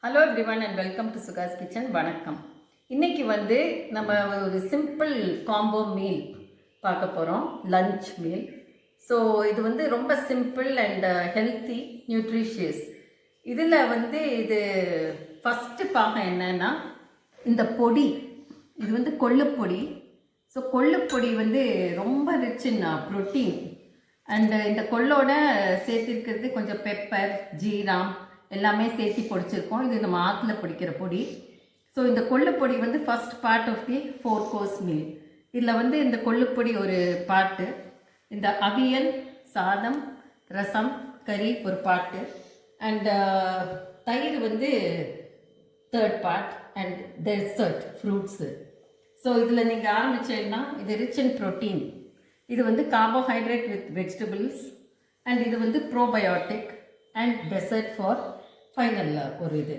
Hello everyone and welcome to Sukash kitchen. வணக்கம். இன்றைக்கி வந்து நம்ம ஒரு சிம்பிள் காம்போ மீல் பார்க்க போகிறோம், லஞ்ச் மீல். ஸோ இது வந்து ரொம்ப சிம்பிள் அண்ட் ஹெல்த்தி, நியூட்ரிஷியஸ். இதில் வந்து இது ஃபஸ்ட்டு பார்க்க என்னென்னா இந்த பொடி, இது வந்து கொள்ளுப்பொடி. ஸோ கொள்ளுப்பொடி வந்து ரொம்ப ரிச் இன் ப்ரோட்டீன். அண்டு இந்த கொள்ளோட சேர்த்திருக்கிறது கொஞ்சம் பெப்பர், ஜீரம் எல்லாமே சேர்த்து பொடிச்சிருக்கோம். இது நம்ம ஆற்றுல பொடிக்கிற பொடி. ஸோ இந்த கொள்ளுப்பொடி வந்து first part of the 4 course meal. இதில் வந்து இந்த கொள்ளுப்பொடி ஒரு பாட்டு, இந்த அவியல், சாதம், ரசம், கறி ஒரு பாட்டு, அண்ட் தயிர் வந்து third part, and dessert fruits. So இதில் நீங்கள் ஆரம்பித்தீங்கன்னா இது ரிச் இன் ப்ரோட்டீன், இது வந்து கார்போஹைட்ரேட் வித் வெஜிடபிள்ஸ், அண்ட் இது வந்து ப்ரோபயோட்டிக் அண்ட் டெசர்ட் ஃபார் ஃபைனலில் ஒரு இது.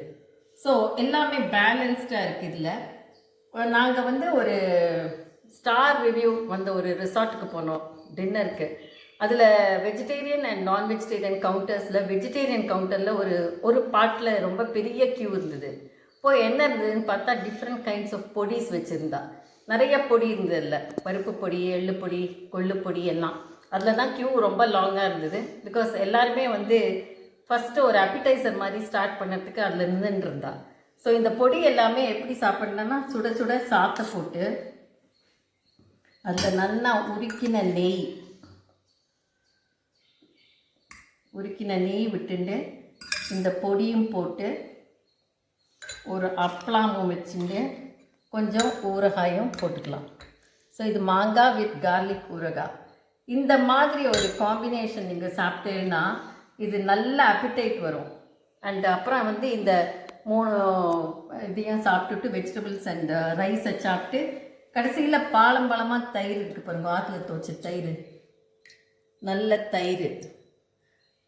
ஸோ எல்லாமே பேலன்ஸ்டாக இருக்குது. இதில் நாங்கள் வந்து ஒரு ஸ்டார் ரிவ்யூ வந்த ஒரு ரிசார்ட்டுக்கு போனோம் டின்னருக்கு. அதில் வெஜிடேரியன் அண்ட் நான் வெஜிடேரியன் கவுண்டர்ஸில், வெஜிடேரியன் கவுண்டரில் ஒரு பார்ட்டில் ரொம்ப பெரிய க்யூ இருந்தது. இப்போது என்ன இருந்ததுன்னு பார்த்தா டிஃப்ரெண்ட் கைண்ட்ஸ் ஆஃப் பொடிஸ் வச்சுருந்தா. நிறைய பொடி இருந்ததில்ல, பருப்பு பொடி, எள்ளு பொடி, கொள்ளு பொடி எல்லாம். அதில் தான் க்யூ ரொம்ப லாங்காக இருந்தது. பிகாஸ் எல்லாருமே வந்து ஃபஸ்ட்டு ஒரு அப்பிடைசர் மாதிரி ஸ்டார்ட் பண்ணுறதுக்கு அதில் நின்றுருந்தா. ஸோ இந்த பொடி எல்லாமே எப்படி சாப்பிட்ணுன்னா, சுட சுட சாத்தை போட்டு அதில் நல்லா உருக்கின நெய் விட்டுண்டு இந்த பொடியும் போட்டு ஒரு அப்பளமும் வச்சுட்டு கொஞ்சம் ஊறுகாயும் போட்டுக்கலாம். ஸோ இது மாங்காய் வித் கார்லிக் ஊறுகாய். இந்த மாதிரி ஒரு காம்பினேஷன் நீங்கள் சாப்பிட்டேன்னா இது நல்ல அப்பிடைட் வரும். அண்ட் அப்புறம் வந்து இந்த 3 இதையும் சாப்பிட்டுட்டு வெஜிடபிள்ஸ் அண்ட் ரைஸை சாப்பிட்டு கடைசியில் பழமாக தயிர் இருக்குது பாருங்க, ஆற்றுல துவச்ச தயிர், நல்ல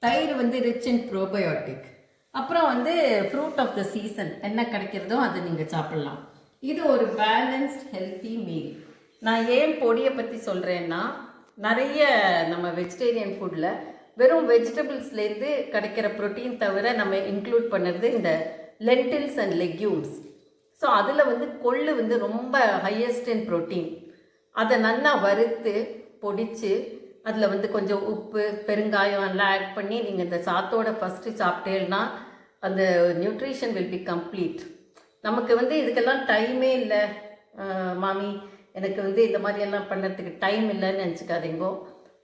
தயிர் வந்து ரிச் இன் ப்ரோபயோட்டிக். அப்புறம் வந்து ஃப்ரூட் ஆஃப் த சீசன் என்ன கிடைக்கிறதோ அதை நீங்கள் சாப்பிட்லாம். இது ஒரு பேலன்ஸ்ட் ஹெல்த்தி மீல். நான் ஏன் பொடியை பற்றி சொல்கிறேன்னா, நிறைய நம்ம வெஜிடேரியன் ஃபுட்டில் வெறும் வெஜிடபிள்ஸ்லேருந்து கிடைக்கிற ப்ரோட்டீன் தவிர நம்ம இன்க்ளூட் பண்ணுறது இந்த லென்டில்ஸ் அண்ட் லெக்யூம்ஸ். ஸோ அதில் வந்து கொள்ளு வந்து ரொம்ப ஹையஸ்ட் இன் ப்ரோட்டீன். அதை நல்லா வறுத்து பொடித்து அதில் வந்து கொஞ்சம் உப்பு, பெருங்காயம் எல்லாம் ஆட் பண்ணி நீங்கள் இந்த சாத்தோட ஃபஸ்ட்டு சாப்பிட்டேன்னா அந்த நியூட்ரிஷன் வில் பி கம்ப்ளீட். நமக்கு வந்து இதுக்கெல்லாம் டைமே இல்லை மாமி, எனக்கு வந்து இந்த மாதிரியெல்லாம் பண்ணுறதுக்கு டைம் இல்லைன்னு நினச்சிக்காதீங்கோ.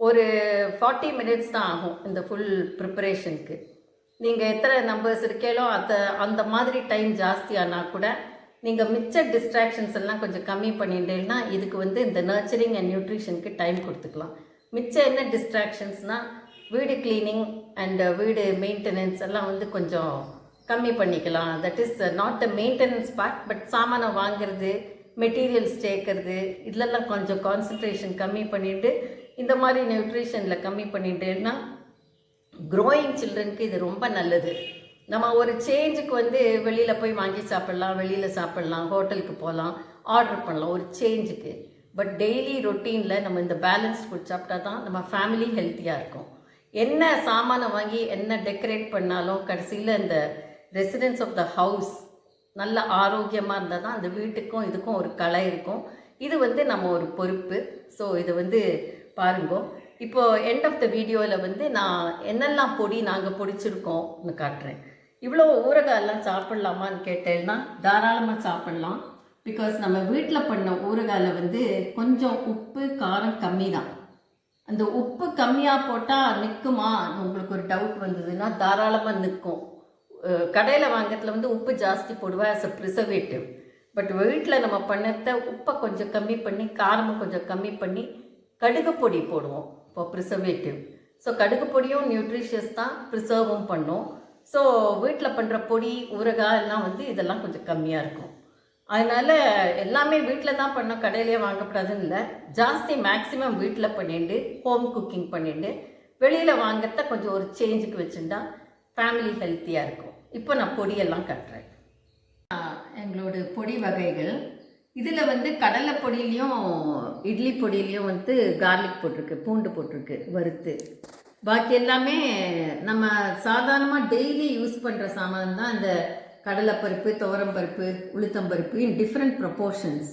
ஒரு 40 minutes தான் ஆகும் இந்த ஃபுல் ப்ரிப்பரேஷனுக்கு. நீங்கள் எத்தனை நம்பர்ஸ் இருக்கேலோ அந்த மாதிரி டைம் ஜாஸ்தியானால் கூட நீங்கள் மிச்ச டிஸ்ட்ராக்ஷன்ஸ் எல்லாம் கொஞ்சம் கம்மி பண்ணிட்டேன்னா இதுக்கு வந்து இந்த நர்ச்சரிங் அண்ட் நியூட்ரிஷனுக்கு டைம் கொடுத்துக்கலாம். மிச்சம் என்ன டிஸ்ட்ராக்ஷன்ஸ்னால் வீடு க்ளீனிங் அண்ட் வீடு மெயின்டெனன்ஸ் எல்லாம் வந்து கொஞ்சம் கம்மி பண்ணிக்கலாம். That is not the maintenance part, but சாமானை வாங்கிறது, மெட்டீரியல்ஸ் சேர்க்கறது, இதிலெல்லாம் கொஞ்சம் கான்சன்ட்ரேஷன் கம்மி பண்ணிவிட்டு இந்த மாதிரி நியூட்ரிஷனில் கம்மி பண்ணிட்டேன்னா க்ரோயிங் சில்ட்ரனுக்கு இது ரொம்ப நல்லது. நம்ம ஒரு சேஞ்சுக்கு வந்து வெளியில் போய் வாங்கி சாப்பிட்லாம், வெளியில் சாப்பிட்லாம், ஹோட்டலுக்கு போகலாம், ஆர்டர் பண்ணலாம் ஒரு சேஞ்சுக்கு. பட் டெய்லி ரொட்டீனில் நம்ம இந்த பேலன்ஸ் ஃபுட் சாப்பிட்டா தான் நம்ம ஃபேமிலி ஹெல்த்தியாக இருக்கும். என்ன சாமானை வாங்கி என்ன டெக்கரேட் பண்ணாலும் கடைசியில் இந்த ரெசிடென்ஸ் ஆஃப் த ஹவுஸ் நல்ல ஆரோக்கியமாக இருந்தால் தான் அந்த வீட்டுக்கும் இதுக்கும் ஒரு கலை இருக்கும். இது வந்து நம்ம ஒரு பொறுப்பு. ஸோ இது வந்து பாருங்கோ. இப்போது எண்ட் ஆஃப் த வீடியோவில் வந்து நான் என்னெல்லாம் பொடி நாங்கள் பொடிச்சிருக்கோம்னு காட்டுறேன். இவ்வளோ ஊறுகாயெல்லாம் சாப்பிட்லாமான்னு கேட்டேன்னா தாராளமாக சாப்பிட்லாம். பிகாஸ் நம்ம வீட்டில் பண்ண ஊறுகாயில் வந்து கொஞ்சம் உப்பு காரம் கம்மி தான். அந்த உப்பு கம்மியாக போட்டால் நிற்குமா உங்களுக்கு ஒரு டவுட் வந்ததுன்னா தாராளமாக நிற்கும். கடையில் வாங்கிறதுல வந்து உப்பு ஜாஸ்தி போடுவா ஆஸ் அ ப்ரிசர்வேட்டிவ். பட் வீட்டில் நம்ம பண்ணத உப்பை கொஞ்சம் கம்மி பண்ணி, காரமும் கொஞ்சம் கம்மி பண்ணி கடுகு பொடி போடுவோம் இப்போ ப்ரிசர்வேட்டிவ். ஸோ கடுகு பொடியும் நியூட்ரிஷியஸ் தான், ப்ரிசர்வும் பண்ணும். ஸோ வீட்டில் பண்ணுற பொடி ஊறுகாய் எல்லாம் வந்து இதெல்லாம் கொஞ்சம் கம்மியாக இருக்கும். அதனால் எல்லாமே வீட்டில் தான் பண்ணோம், கடையிலே வாங்கக்கூடாதுன்னு இல்லை. ஜாஸ்தி மேக்ஸிமம் வீட்டில் பண்ணிட்டு ஹோம் குக்கிங் பண்ணிட்டு வெளியில் வாங்கிறத கொஞ்சம் ஒரு சேஞ்சுக்கு வச்சுட்டா ஃபேமிலி ஹெல்த்தியாக இருக்கும். இப்போ நான் பொடியெல்லாம் கட்டுறேன். எங்களோட பொடி வகைகள் இதில் வந்து கடலை பொடியிலையும் இட்லி பொடியிலையும் வந்து கார்லிக் போட்டிருக்கு, பூண்டு போட்டிருக்கு வறுத்து. பாக்கி எல்லாமே நம்ம சாதாரணமாக டெய்லி யூஸ் பண்ணுற சாமான் தான். இந்த கடலைப்பருப்பு, துவரம்பருப்பு, உளுத்தம்பருப்பு இன் டிஃப்ரெண்ட் ப்ரொப்போர்ஷன்ஸ்.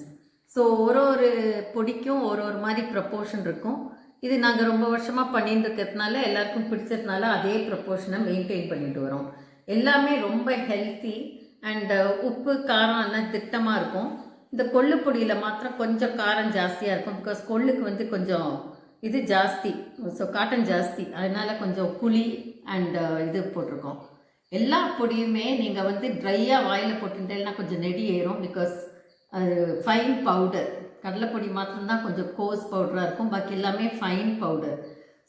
ஸோ ஒரு பொடிக்கும் ஒரு மாதிரி ப்ரொப்போர்ஷன் இருக்கும். இது நாங்கள் ரொம்ப வருஷமாக பண்ணிட்டு இருக்கிறதுனால எல்லாருக்கும் பிடிச்சதுனால அதே ப்ரொப்போர்ஷனை மெயின்டைன் பண்ணிட்டு வரோம். எல்லாமே ரொம்ப ஹெல்த்தி அண்ட் உப்பு காரம் எல்லாம் திட்டமாக இருக்கும். இந்த கொள்ளு பொடியில் மாத்திரம் கொஞ்சம் காரம் ஜாஸ்தியாக இருக்கும். பிகாஸ் கொள்ளுக்கு வந்து கொஞ்சம் இது ஜாஸ்தி, ஸோ காட்டன் ஜாஸ்தி, அதனால் கொஞ்சம் புளி அண்ட் இது போட்டிருக்கோம். எல்லா பொடியுமே நீங்கள் வந்து ட்ரையாக வாயில் போட்டுட்டேன்னா கொஞ்சம் நெடி ஏறும். பிகாஸ் அது ஃபைன் பவுடர். கடலைப்பொடி மாத்திரம்தான் கொஞ்சம் கோஸ் பவுடராக இருக்கும், பாக்கி எல்லாமே ஃபைன் பவுடர்.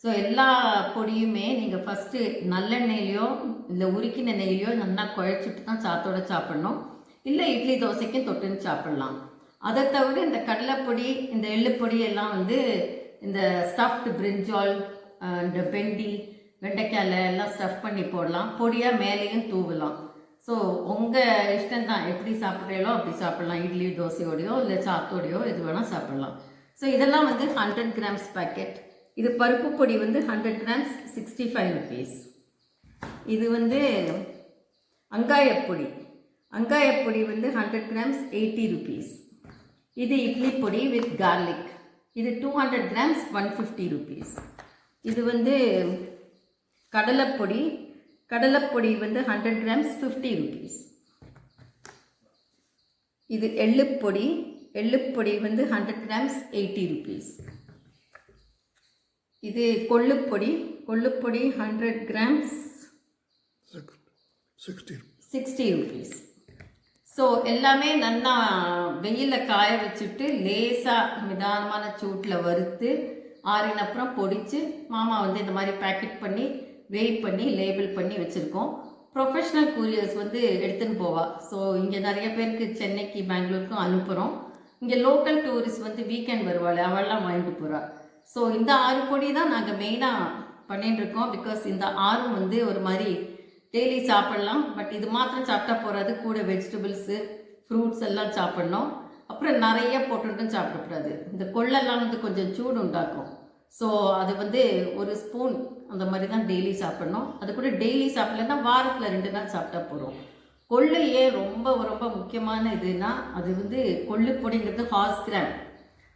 ஸோ எல்லா பொடியுமே நீங்கள் ஃபஸ்ட்டு நல்லெண்ணெயிலையோ இல்லை உருக்கின நெய்லையோ நல்லா குழைச்சிட்டு தான் சாத்தோடு சாப்பிட்ணும். இல்லை இட்லி தோசைக்கும் தொட்டுன்னு சாப்பிட்லாம். அதை தவிர இந்த கடலைப்பொடி, இந்த எள்ளுப்பொடி எல்லாம் வந்து இந்த ஸ்டஃப்டு பிரிஞ்சால், இந்த பெண்டி, வெண்டைக்காயில் எல்லாம் ஸ்டஃப் பண்ணி போடலாம். பொடியாக மேலேயும் தூவலாம். ஸோ உங்கள் இஷ்டம்தான், எப்படி சாப்பிட்றீங்களோ அப்படி சாப்பிட்லாம். இட்லி தோசையோடையோ இல்லை சாத்தோடையோ எது வேணால் சாப்பிட்லாம். ஸோ இதெல்லாம் வந்து 100 grams பேக்கெட். இது பருப்பு பொடி வந்து 100 grams 65 rupees. இது வந்து அங்காயப்பொடி. அங்காயப்பொடி வந்து 100 grams 80 rupees. இது இட்லி பொடி வித் கார்லிக். இது 200 grams 150 rupees. இது வந்து கடலைப்பொடி. கடலைப்பொடி வந்து 100 grams 50 rupees. இது எள்ளுப்பொடி. எள்ளுப்பொடி வந்து 100 grams 80 rupees. இது கொள்ளுப்பொடி. கொள்ளுப்பொடி 100 grams 60 rupees. ஸோ எல்லாமே நல்லா வெயிலில் காய வச்சுட்டு லேசாக நிதானமான சூட்டில் வறுத்து ஆறினப்புறம் பொடித்து மாமா வந்து இந்த மாதிரி பேக்கெட் பண்ணி வெயிட் பண்ணி லேபிள் பண்ணி வச்சுருக்கோம். ப்ரொஃபஷ்னல் கூரியர்ஸ் வந்து எடுத்துன்னு போவா. ஸோ இங்கே நிறைய பேருக்கு சென்னைக்கு பெங்களூருக்கும் அனுப்புகிறோம். இங்கே லோக்கல் டூரிஸ்ட் வந்து வீக்கெண்ட் வருவாள், அவள்லாம் வாங்கிட்டு போகிறா. ஸோ இந்த 6 பொடி தான் நாங்கள் மெயினாக பண்ணிட்டு இருக்கோம். பிகாஸ் இந்த 6 வந்து ஒரு மாதிரி டெய்லி சாப்பிட்லாம். பட் இது மாத்திரம் சாப்பிட்டா போகாது, கூட வெஜிடபிள்ஸு, ஃப்ரூட்ஸ் எல்லாம் சாப்பிட்ணும். அப்புறம் நிறைய போட்டுட்டும் சாப்பிடக்கூடாது. இந்த கொள்ளெல்லாம் வந்து கொஞ்சம் சூடு உண்டாக்கும். ஸோ அது வந்து ஒரு ஸ்பூன் அந்த மாதிரி தான் டெய்லி சாப்பிட்ணும். அது கூட டெய்லி சாப்பிட்லன்னா வாரத்தில் 2 நாள் சாப்பிட்டா போகிறோம். கொள்ளையே ரொம்ப ரொம்ப முக்கியமான இதுனா அது வந்து கொள்ளு பொடிங்கிறது ஹார்ஸ் கிராம்.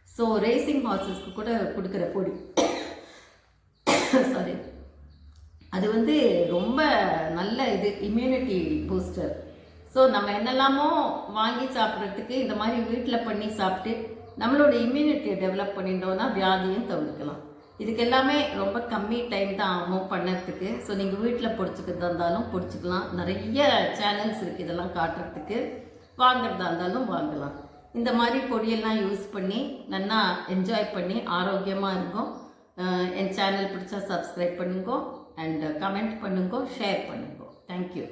ஸோ ரேசிங் ஹார்ஸஸ்க்கு கூட கொடுக்குற பொடி. சாரி, அது வந்து ரொம்ப நல்ல இது இம்யூனிட்டி பூஸ்டர். ஸோ நம்ம என்னெல்லாமோ வாங்கி சாப்பிட்றதுக்கு இந்த மாதிரி வீட்டில் பண்ணி சாப்பிட்டு நம்மளோட இம்யூனிட்டியை டெவலப் பண்ணிட்டோன்னா வியாதியும் தவிர்க்கலாம். இதுக்கு எல்லாமே ரொம்ப கம்மி டைம் தான் ஆகும் பண்ணுறதுக்கு. ஸோ நீங்கள் வீட்டில் பொடிச்சிக்கிறதா இருந்தாலும் பொடிச்சிக்கலாம். நிறைய சேனல்ஸ் இருக்குது இதெல்லாம் காட்டுறதுக்கு. வாங்கிறதா இருந்தாலும் வாங்கலாம். இந்த மாதிரி பொடியெல்லாம் யூஸ் பண்ணி நல்லா என்ஜாய் பண்ணி ஆரோக்கியமாக இருக்கும். என் சேனல் பிடிச்சா சப்ஸ்கிரைப் பண்ணுங்க அண்ட் கமெண்ட் பண்ணுங்க, ஷேர் பண்ணுங்க. தேங்க்யூ.